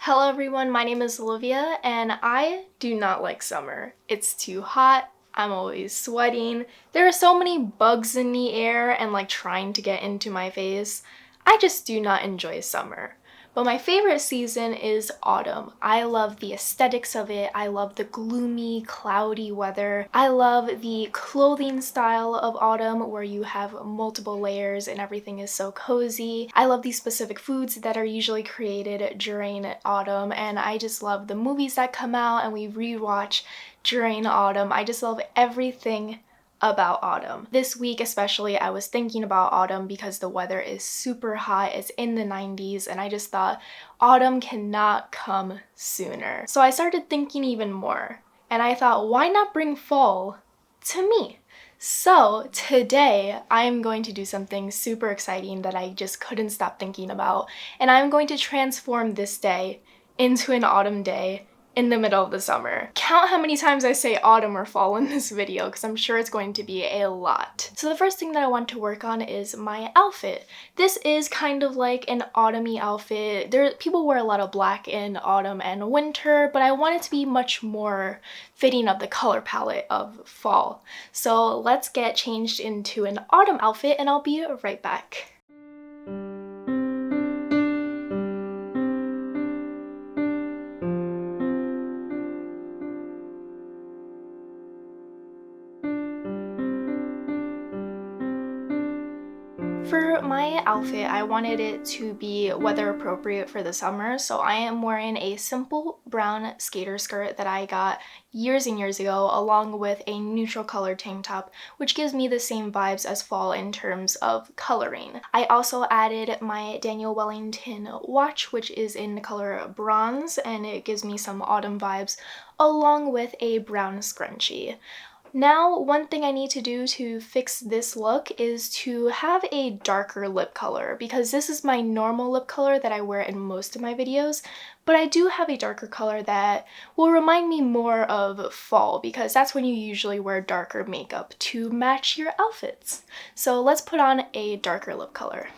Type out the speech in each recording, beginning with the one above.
Hello everyone, my name is Olivia and I do not like summer. It's too hot, I'm always sweating, there are so many bugs in the air and trying to get into my face. I just do not enjoy summer. But my favorite season is autumn. I love the aesthetics of it, I love the gloomy, cloudy weather. I love the clothing style of autumn where you have multiple layers and everything is so cozy. I love these specific foods that are usually created during autumn, and I just love the movies that come out and we rewatch during autumn. I just love everything about autumn. This week especially, I was thinking about autumn because the weather is super hot. It's in the 90s and I just thought autumn cannot come sooner. So I started thinking even more and I thought, why not bring fall to me? So today I'm going to do something super exciting that I just couldn't stop thinking about, and I'm going to transform this day into an autumn day in the middle of the summer. Count how many times I say autumn or fall in this video because I'm sure it's going to be a lot. So the first thing that I want to work on is my outfit. This is kind of like an autumny outfit. People wear a lot of black in autumn and winter, but I want it to be much more fitting of the color palette of fall. So let's get changed into an autumn outfit and I'll be right back. For my outfit, I wanted it to be weather appropriate for the summer, so I am wearing a simple brown skater skirt that I got years and years ago, along with a neutral color tank top, which gives me the same vibes as fall in terms of coloring. I also added my Daniel Wellington watch, which is in the color bronze, and it gives me some autumn vibes, along with a brown scrunchie. Now, one thing I need to do to fix this look is to have a darker lip color, because this is my normal lip color that I wear in most of my videos, but I do have a darker color that will remind me more of fall, because that's when you usually wear darker makeup to match your outfits. So let's put on a darker lip color.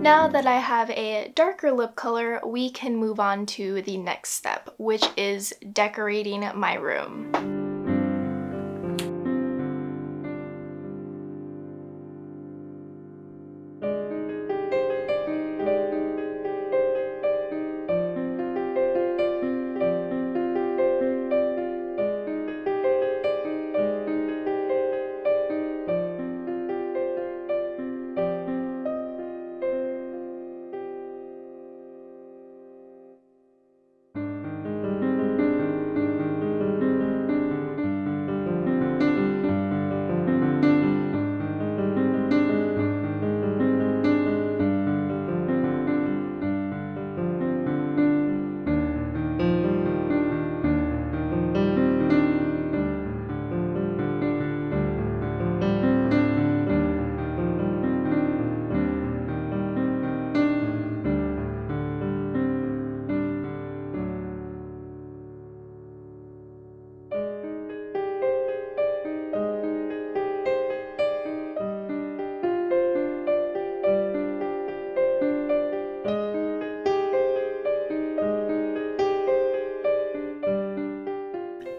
Now that I have a darker lip color, we can move on to the next step, which is decorating my room.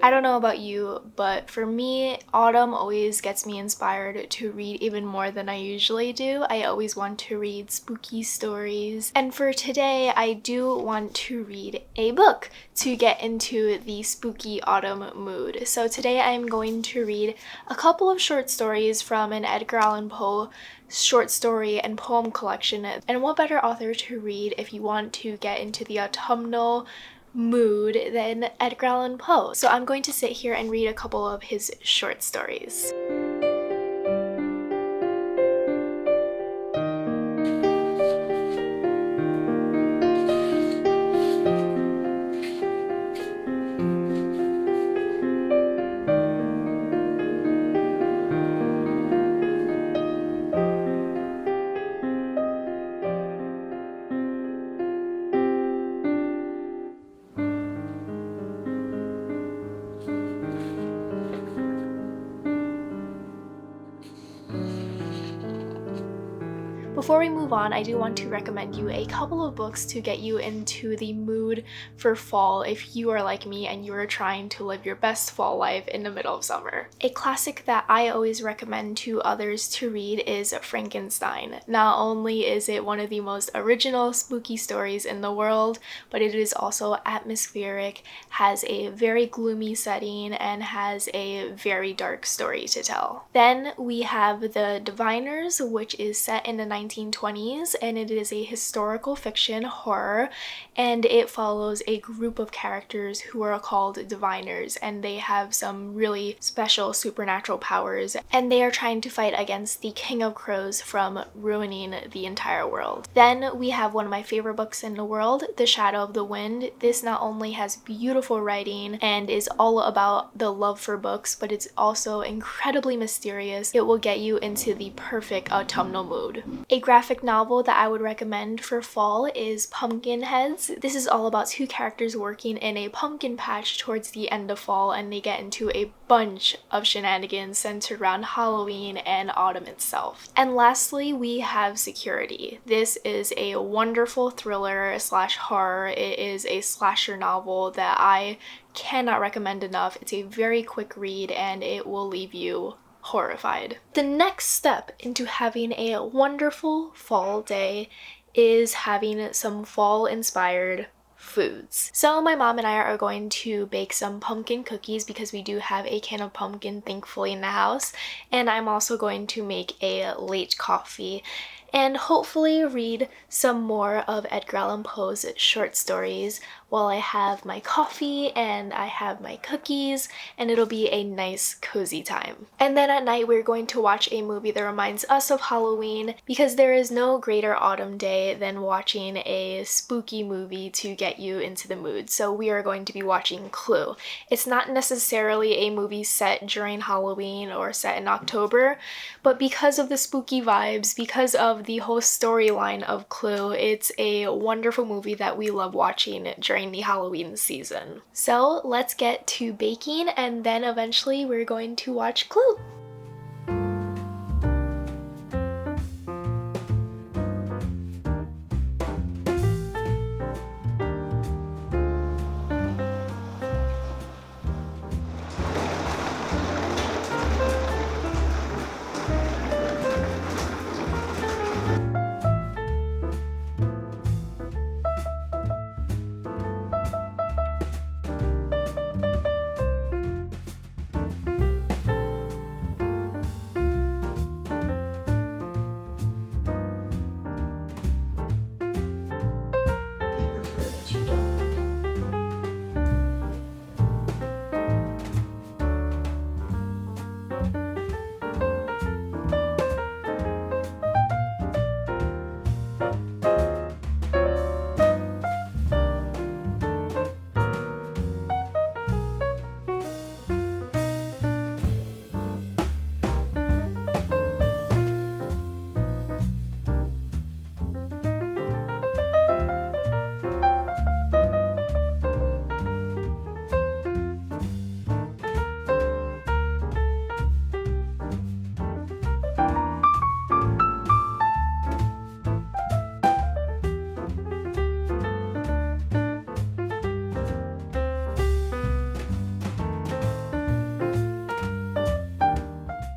I don't know about you, but for me, autumn always gets me inspired to read even more than I usually do. I always want to read spooky stories. And for today, I do want to read a book to get into the spooky autumn mood. So today I am going to read a couple of short stories from an Edgar Allan Poe short story and poem collection. And what better author to read if you want to get into the autumnal mood than Edgar Allan Poe. So I'm going to sit here and read a couple of his short stories. Before we move on, I do want to recommend you a couple of books to get you into the mood for fall if you are like me and you are trying to live your best fall life in the middle of summer. A classic that I always recommend to others to read is Frankenstein. Not only is it one of the most original spooky stories in the world, but it is also atmospheric, has a very gloomy setting, and has a very dark story to tell. Then we have The Diviners, which is set in the 1920s, and it is a historical fiction horror, and it follows a group of characters who are called diviners, and they have some really special supernatural powers, and they are trying to fight against the King of Crows from ruining the entire world. Then we have one of my favorite books in the world, The Shadow of the Wind. This not only has beautiful writing and is all about the love for books, but it's also incredibly mysterious. It will get you into the perfect autumnal mood. A graphic novel that I would recommend for fall is Pumpkinheads. This is all about two characters working in a pumpkin patch towards the end of fall, and they get into a bunch of shenanigans centered around Halloween and autumn itself. And lastly, we have Security. This is a wonderful thriller slash horror. It is a slasher novel that I cannot recommend enough. It's a very quick read and it will leave you horrified. The next step into having a wonderful fall day is having some fall inspired foods. So my mom and I are going to bake some pumpkin cookies because we do have a can of pumpkin thankfully in the house, and I'm also going to make a late coffee and hopefully read some more of Edgar Allan Poe's short stories while I have my coffee and I have my cookies, and it'll be a nice cozy time. And then at night we're going to watch a movie that reminds us of Halloween, because there is no greater autumn day than watching a spooky movie to get you into the mood. So we are going to be watching Clue. It's not necessarily a movie set during Halloween or set in October, but because of the spooky vibes, because of the whole storyline of Clue, it's a wonderful movie that we love watching during the Halloween season. So let's get to baking, and then eventually we're going to watch Clue.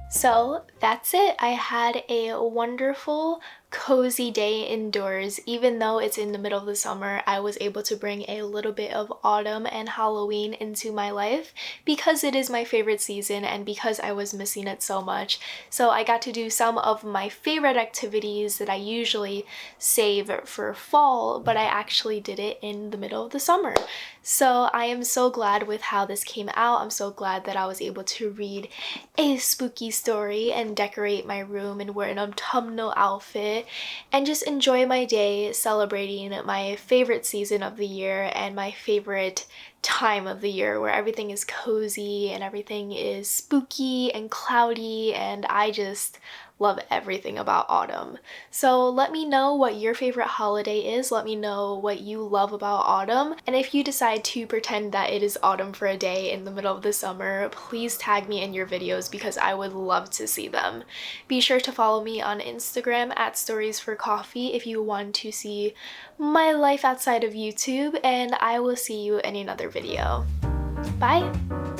So that's it. I had a wonderful, cozy day indoors. Even though it's in the middle of the summer, I was able to bring a little bit of autumn and Halloween into my life because it is my favorite season and because I was missing it so much. So I got to do some of my favorite activities that I usually save for fall, but I actually did it in the middle of the summer. So I am so glad with how this came out. I'm so glad that I was able to read a spooky story and decorate my room and wear an autumnal outfit and just enjoy my day celebrating my favorite season of the year and my favorite time of the year where everything is cozy and everything is spooky and cloudy, and I just love everything about autumn. So let me know what your favorite holiday is. Let me know what you love about autumn. And if you decide to pretend that it is autumn for a day in the middle of the summer, please tag me in your videos because I would love to see them. Be sure to follow me on Instagram at Stories for Coffee if you want to see my life outside of YouTube, and I will see you in another video. Bye!